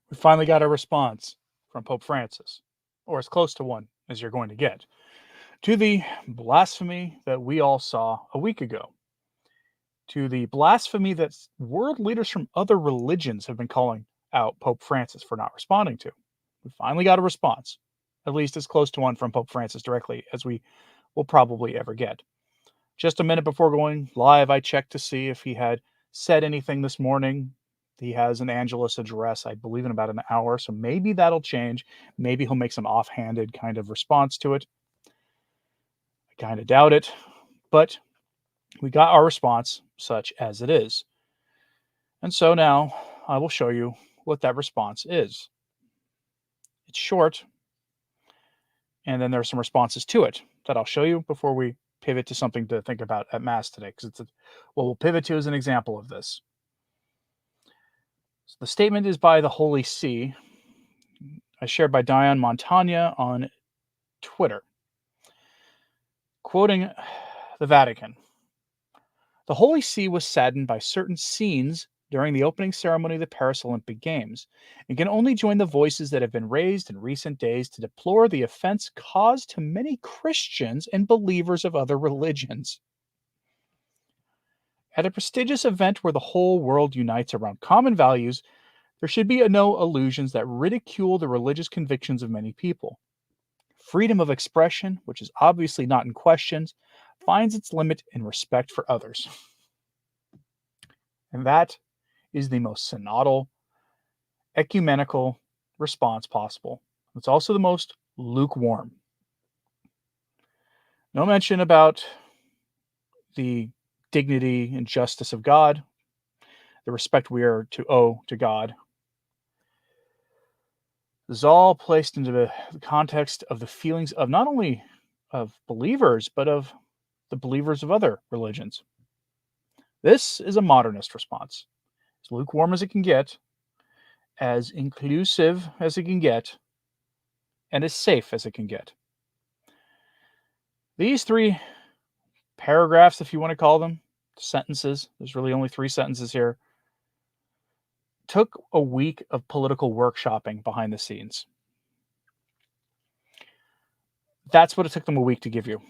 We finally got a response from Pope Francis, or as close to one as you're going to get, to the blasphemy that we all saw a week ago, to the blasphemy that world leaders from other religions have been calling out Pope Francis for not responding to. We finally got a response, at least as close to one from Pope Francis directly as we will probably ever get. Just a minute before going live, I checked to see if he had said anything this morning. He has an Angelus address, I believe, in about an hour, so maybe that'll change. Maybe he'll make some offhanded kind of response to it. I kind of doubt it, but we got our response, such as it is. And so now I will show you what that response is. It's short, and then there are some responses to it that I'll show you before we pivot to something to think about at Mass today, because what we'll pivot to is an example of this. So the statement is by the Holy See, shared by Diane Montagna on Twitter. Quoting the Vatican, the Holy See was saddened by certain scenes during the opening ceremony of the Paris Olympic Games, and can only join the voices that have been raised in recent days to deplore the offense caused to many Christians and believers of other religions. At a prestigious event where the whole world unites around common values, there should be no illusions that ridicule the religious convictions of many people. Freedom of expression, which is obviously not in question, finds its limit in respect for others. And that is the most synodal, ecumenical response possible. It's also the most lukewarm. No mention about the dignity and justice of God, the respect we are to owe to God. This is all placed into the context of the feelings of not only of believers, but of the believers of other religions. This is a modernist response. As lukewarm as it can get, as inclusive as it can get, and as safe as it can get. These three paragraphs, if you want to call them, sentences, there's really only 3 sentences here, took a week of political workshopping behind the scenes. That's what it took them a week to give you.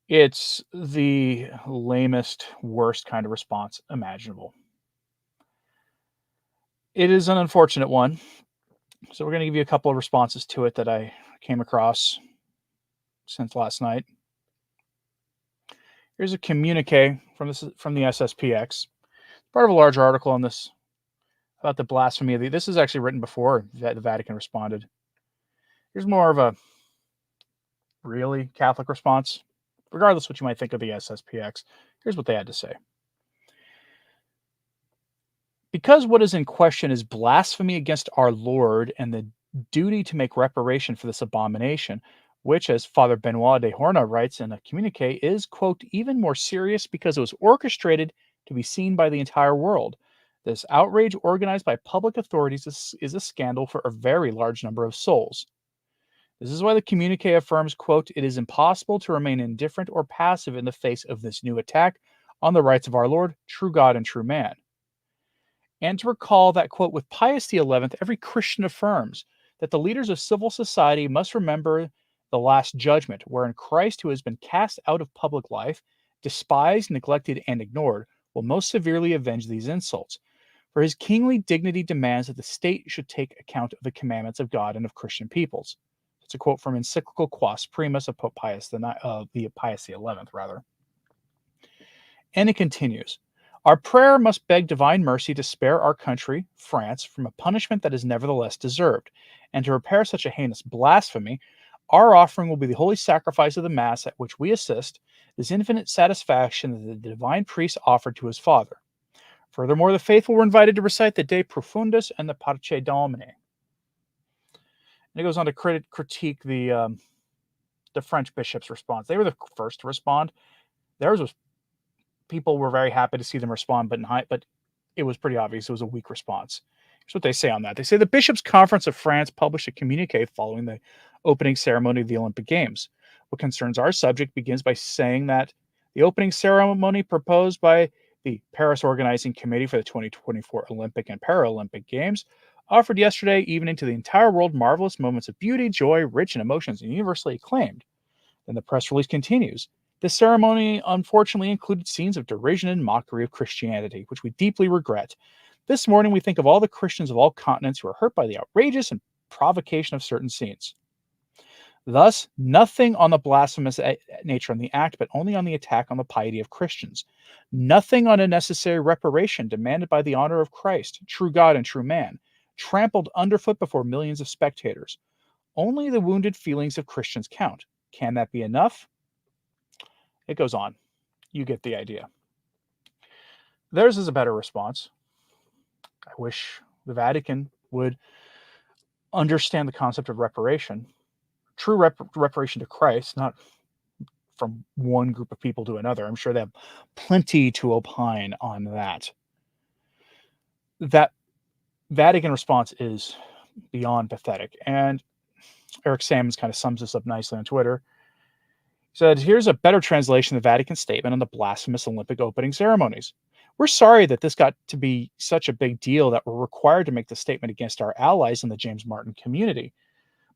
It's the lamest, worst kind of response imaginable. It is an unfortunate one. So we're going to give you a couple of responses to it that I came across since last night. Here's a communique from the SSPX. Part of a larger article on this about the blasphemy. This is actually written before the Vatican responded. Here's more of a really Catholic response. Regardless what you might think of the SSPX, here's what they had to say. Because what is in question is blasphemy against our Lord and the duty to make reparation for this abomination, which, as Father Benoit de Horna writes in a communique, is, quote, even more serious because it was orchestrated to be seen by the entire world. This outrage organized by public authorities is a scandal for a very large number of souls. This is why the communique affirms, quote, it is impossible to remain indifferent or passive in the face of this new attack on the rights of our Lord, true God and true man. And to recall that, quote, with Pius XI, every Christian affirms that the leaders of civil society must remember the last judgment, wherein Christ, who has been cast out of public life, despised, neglected, and ignored, will most severely avenge these insults. For his kingly dignity demands that the state should take account of the commandments of God and of Christian peoples. It's a quote from encyclical Quas Primus of Pope Pius XI, rather. And it continues. Our prayer must beg divine mercy to spare our country, France, from a punishment that is nevertheless deserved, and to repair such a heinous blasphemy. Our offering will be the holy sacrifice of the Mass at which we assist, this infinite satisfaction that the divine priest offered to his Father. Furthermore, the faithful were invited to recite the De Profundis and the Parce Domini. And it goes on to critique the French bishop's response. They were the first to respond. Theirs was, people were very happy to see them respond, but it was pretty obvious it was a weak response. Here's what they say on that. They say the Bishops' Conference of France published a communique following the opening ceremony of the Olympic Games. What concerns our subject begins by saying that the opening ceremony proposed by The Paris Organizing Committee for the 2024 Olympic and Paralympic Games offered yesterday evening to the entire world marvelous moments of beauty, joy, rich in emotions, and universally acclaimed. Then the press release continues. The ceremony unfortunately included scenes of derision and mockery of Christianity, which we deeply regret. This morning we think of all the Christians of all continents who are hurt by the outrageous and provocation of certain scenes. Thus, nothing on the blasphemous nature of the act, but only on the attack on the piety of Christians. Nothing on a necessary reparation demanded by the honor of Christ, true God and true man, trampled underfoot before millions of spectators. Only the wounded feelings of Christians count. Can that be enough? It goes on. You get the idea. Theirs is a better response. I wish the Vatican would understand the concept of reparation, true reparation to Christ, not from one group of people to another. I'm sure they have plenty to opine on that. That Vatican response is beyond pathetic. And Eric Sammons kind of sums this up nicely on Twitter. He said, here's a better translation of the Vatican statement on the blasphemous Olympic opening ceremonies. We're sorry that this got to be such a big deal that we're required to make the statement against our allies in the James Martin community.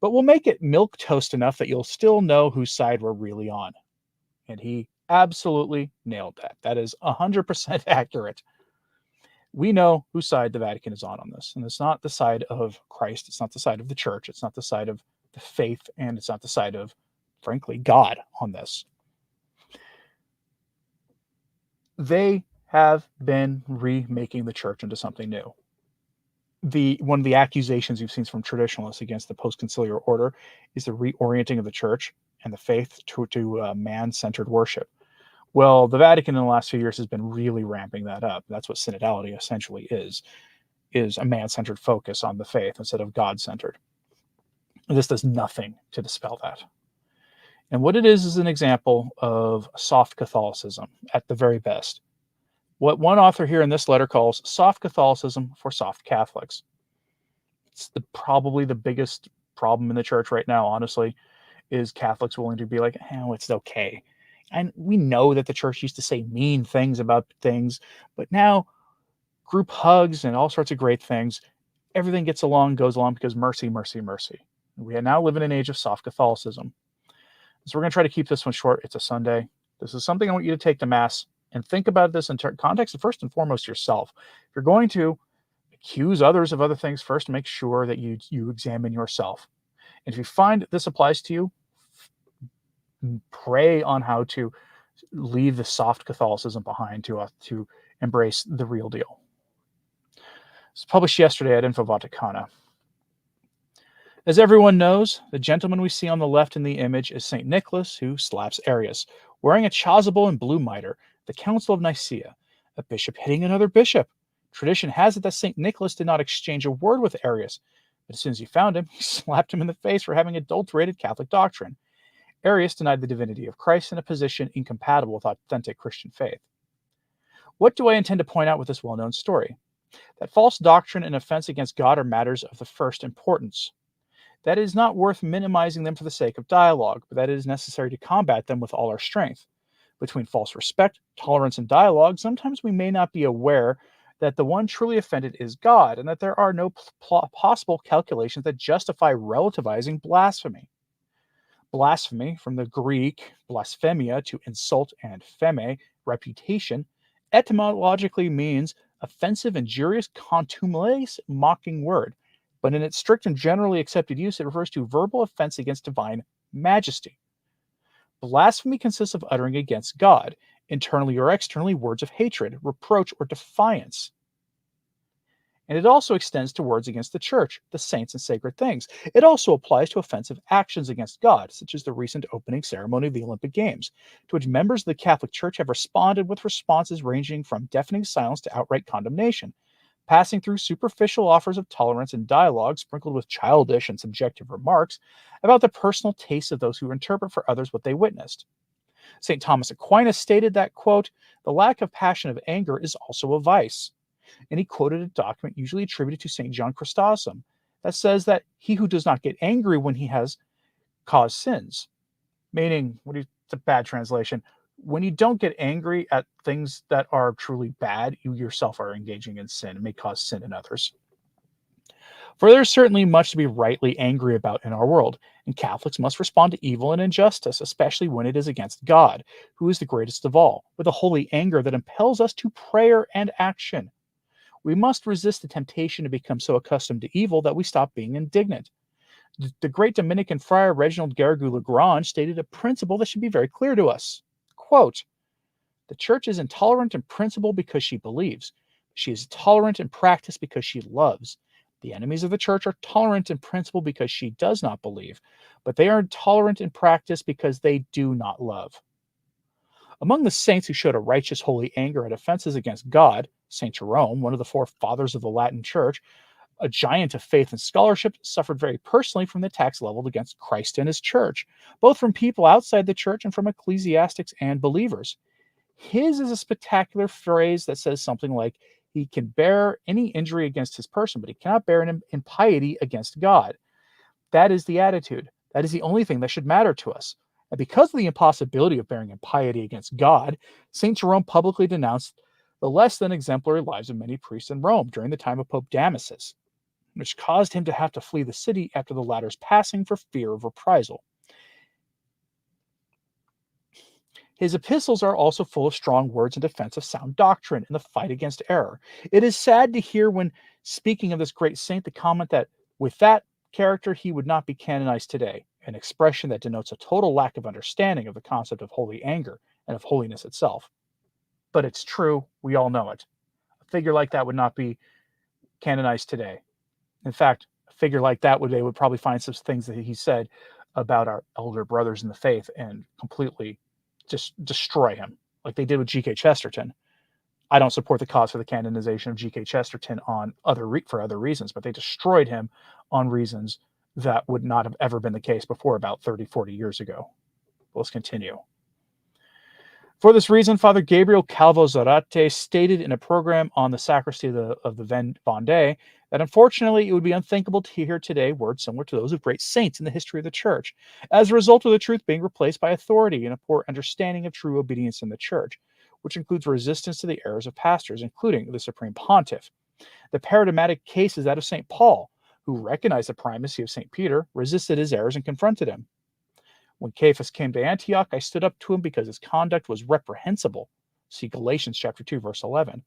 But we'll make it milquetoast enough that you'll still know whose side we're really on. And he absolutely nailed that. That is 100% accurate. We know whose side the Vatican is on this. And it's not the side of Christ. It's not the side of the church. It's not the side of the faith. And it's not the side of, frankly, God on this. They have been remaking the church into something new. One of the accusations you've seen from traditionalists against the post-conciliar order is the reorienting of the church and the faith to man-centered worship. Well, the Vatican in the last few years has been really ramping that up. That's what synodality essentially is a man-centered focus on the faith instead of God-centered. This does nothing to dispel that. And what it is an example of soft Catholicism at the very best. What one author here in this letter calls soft Catholicism for soft Catholics. It's probably the biggest problem in the church right now, honestly, is Catholics willing to be like, oh, it's okay. And we know that the church used to say mean things about things, but now group hugs and all sorts of great things, everything goes along because mercy, mercy, mercy. We now live in an age of soft Catholicism. So we're going to try to keep this one short. It's a Sunday. This is something I want you to take to Mass and think about this in context of first and foremost yourself. If you're going to accuse others of other things, first make sure that you examine yourself. And if you find this applies to you, pray on how to leave the soft Catholicism behind to embrace the real deal. It's published yesterday at Info Vaticana. As everyone knows, the gentleman we see on the left in the image is St. Nicholas, who slaps Arius, wearing a chasuble and blue mitre, the Council of Nicaea, a bishop hitting another bishop. Tradition has it that St. Nicholas did not exchange a word with Arius, but as soon as he found him, he slapped him in the face for having adulterated Catholic doctrine. Arius denied the divinity of Christ in a position incompatible with authentic Christian faith. What do I intend to point out with this well-known story? That false doctrine and offense against God are matters of the first importance. That it is not worth minimizing them for the sake of dialogue, but that it is necessary to combat them with all our strength. Between false respect, tolerance, and dialogue, sometimes we may not be aware that the one truly offended is God, and that there are no possible calculations that justify relativizing blasphemy. Blasphemy, from the Greek blasphemia, to insult, and pheme, reputation, etymologically means offensive, injurious, contumelious, mocking word. But in its strict and generally accepted use, it refers to verbal offense against divine majesty. Blasphemy consists of uttering against God, internally or externally, words of hatred, reproach, or defiance. And it also extends to words against the church, the saints, and sacred things. It also applies to offensive actions against God, such as the recent opening ceremony of the Olympic Games, to which members of the Catholic Church have responded with responses ranging from deafening silence to outright condemnation, passing through superficial offers of tolerance and dialogue sprinkled with childish and subjective remarks about the personal tastes of those who interpret for others what they witnessed. St. Thomas Aquinas stated that, quote, the lack of passion of anger is also a vice. And he quoted a document usually attributed to St. John Chrysostom that says that he who does not get angry when he has caused sins, meaning, it's a bad translation, When you don't get angry at things that are truly bad, you yourself are engaging in sin and may cause sin in others. For there's certainly much to be rightly angry about in our world, and Catholics must respond to evil and injustice, especially when it is against God, who is the greatest of all, with a holy anger that impels us to prayer and action. We must resist the temptation to become so accustomed to evil that we stop being indignant. The great Dominican friar Reginald Garrigou Lagrange stated a principle that should be very clear to us. Quote, the church is intolerant in principle because she believes. She is tolerant in practice because she loves. The enemies of the church are tolerant in principle because she does not believe, but they are intolerant in practice because they do not love. Among the saints who showed a righteous holy anger at offenses against God, St. Jerome, one of the four fathers of the Latin Church, a giant of faith and scholarship, suffered very personally from the attacks leveled against Christ and his church, both from people outside the church and from ecclesiastics and believers. His is a spectacular phrase that says something like, he can bear any injury against his person, but he cannot bear an impiety against God. That is the attitude. That is the only thing that should matter to us. And because of the impossibility of bearing impiety against God, St. Jerome publicly denounced the less than exemplary lives of many priests in Rome during the time of Pope Damasus, which caused him to have to flee the city after the latter's passing for fear of reprisal. His epistles are also full of strong words in defense of sound doctrine and the fight against error. It is sad to hear, when speaking of this great saint, the comment that with that character he would not be canonized today, an expression that denotes a total lack of understanding of the concept of holy anger and of holiness itself. But it's true, we all know it. A figure like that would not be canonized today. In fact, a figure like that they would probably find some things that he said about our elder brothers in the faith and completely just destroy him, like they did with G.K. Chesterton. I don't support the cause for the canonization of G.K. Chesterton for other reasons, but they destroyed him on reasons that would not have ever been the case before about 30, 40 years ago. Let's continue. For this reason, Father Gabriel Calvo Zarate stated in a program on the sacristy of the Vendée that unfortunately it would be unthinkable to hear today words similar to those of great saints in the history of the church, as a result of the truth being replaced by authority and a poor understanding of true obedience in the church, which includes resistance to the errors of pastors, including the Supreme Pontiff. The paradigmatic case is that of St. Paul, who recognized the primacy of St. Peter, resisted his errors, and confronted him. When Cephas came to Antioch, I stood up to him because his conduct was reprehensible. See Galatians chapter 2, verse 11.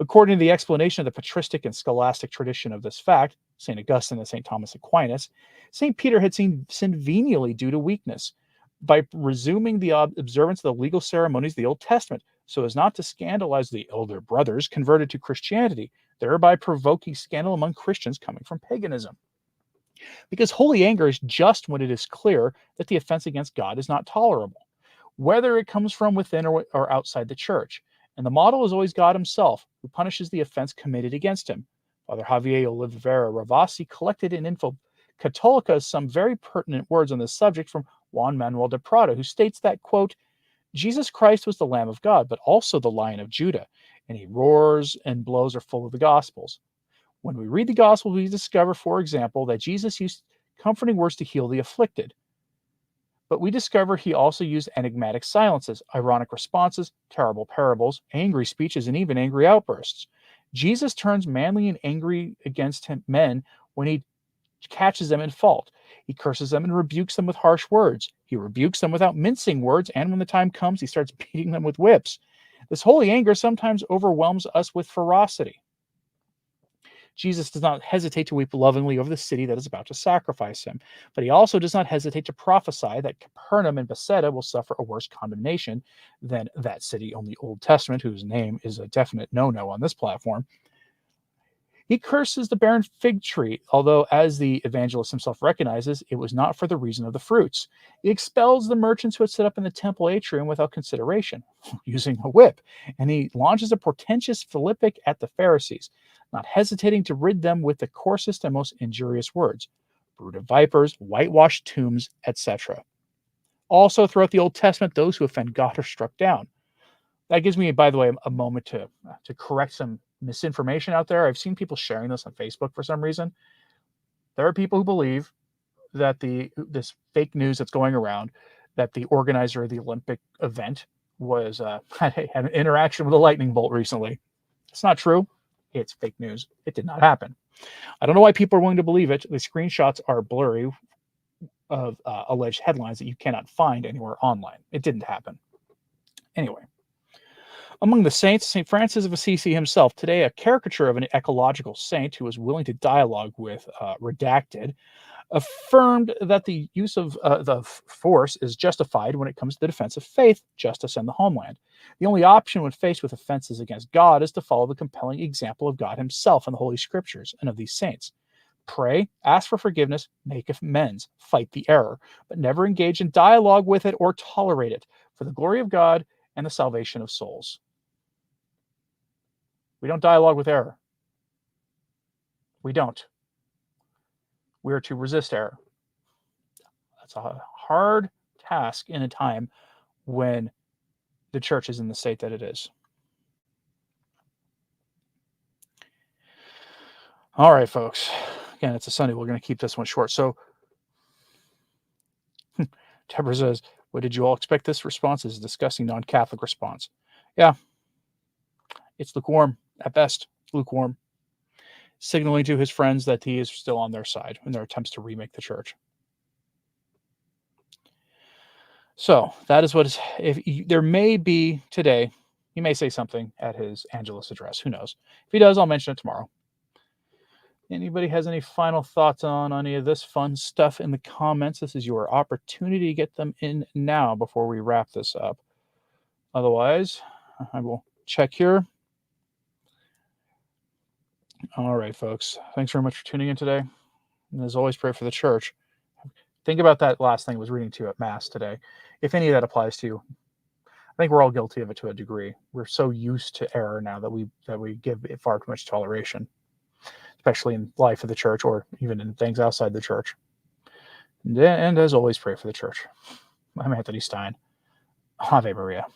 According to the explanation of the patristic and scholastic tradition of this fact, St. Augustine and St. Thomas Aquinas, St. Peter had sinned venially due to weakness by resuming the observance of the legal ceremonies of the Old Testament so as not to scandalize the elder brothers converted to Christianity, thereby provoking scandal among Christians coming from paganism. Because holy anger is just when it is clear that the offense against God is not tolerable, whether it comes from within or outside the church. And the model is always God himself, who punishes the offense committed against him. Father Javier Oliveira Ravasi collected in Info Católica some very pertinent words on this subject from Juan Manuel de Prada, who states that, quote, Jesus Christ was the Lamb of God, but also the Lion of Judah, and he roars and blows are full of the Gospels. When we read the Gospel, we discover, for example, that Jesus used comforting words to heal the afflicted. But we discover he also used enigmatic silences, ironic responses, terrible parables, angry speeches, and even angry outbursts. Jesus turns manly and angry against men when he catches them in fault. He curses them and rebukes them with harsh words. He rebukes them without mincing words, and when the time comes, he starts beating them with whips. This holy anger sometimes overwhelms us with ferocity. Jesus does not hesitate to weep lovingly over the city that is about to sacrifice him, but he also does not hesitate to prophesy that Capernaum and Bethsaida will suffer a worse condemnation than that city on the Old Testament, whose name is a definite no-no on this platform. He curses the barren fig tree, although, as the evangelist himself recognizes, it was not for the reason of the fruits. He expels the merchants who had set up in the temple atrium without consideration, using a whip, and he launches a portentous philippic at the Pharisees, not hesitating to rid them with the coarsest and most injurious words, brood of vipers, whitewashed tombs, etc. Also, throughout the Old Testament, those who offend God are struck down. That gives me, by the way, a moment to correct some misinformation out there. I've seen people sharing this on Facebook for some reason. There are people who believe that this fake news that's going around, that the organizer of the Olympic event was had an interaction with a lightning bolt recently. It's not true. It's fake news. It did not happen. I don't know why people are willing to believe it. The screenshots are blurry of alleged headlines that you cannot find anywhere online. It didn't happen. Anyway, among the saints, St. Francis of Assisi himself, today a caricature of an ecological saint who was willing to dialogue with redacted, affirmed that the use of the force is justified when it comes to the defense of faith, justice, and the homeland. The only option when faced with offenses against God is to follow the compelling example of God himself in the Holy Scriptures and of these saints. Pray, ask for forgiveness, make amends, fight the error, but never engage in dialogue with it or tolerate it for the glory of God and the salvation of souls. We don't dialogue with error. We don't. We are to resist error. That's a hard task in a time when the church is in the state that it is. All right, folks. Again, it's a Sunday. We're going to keep this one short. So, Deborah says, what did you all expect this response? Is a disgusting non-Catholic response. Yeah. It's lukewarm at best. Lukewarm. Signaling to his friends that he is still on their side in their attempts to remake the church. So that is what is. There may be today, he may say something at his Angelus address. Who knows? If he does, I'll mention it tomorrow. Anybody has any final thoughts on any of this fun stuff in the comments? This is your opportunity to get them in now before we wrap this up. Otherwise, I will check here. All right, folks. Thanks very much for tuning in today. And as always, pray for the church. Think about that last thing I was reading to you at Mass today. If any of that applies to you, I think we're all guilty of it to a degree. We're so used to error now that we give it far too much toleration, especially in life of the church or even in things outside the church. And as always, pray for the church. I'm Anthony Stine. Ave Maria.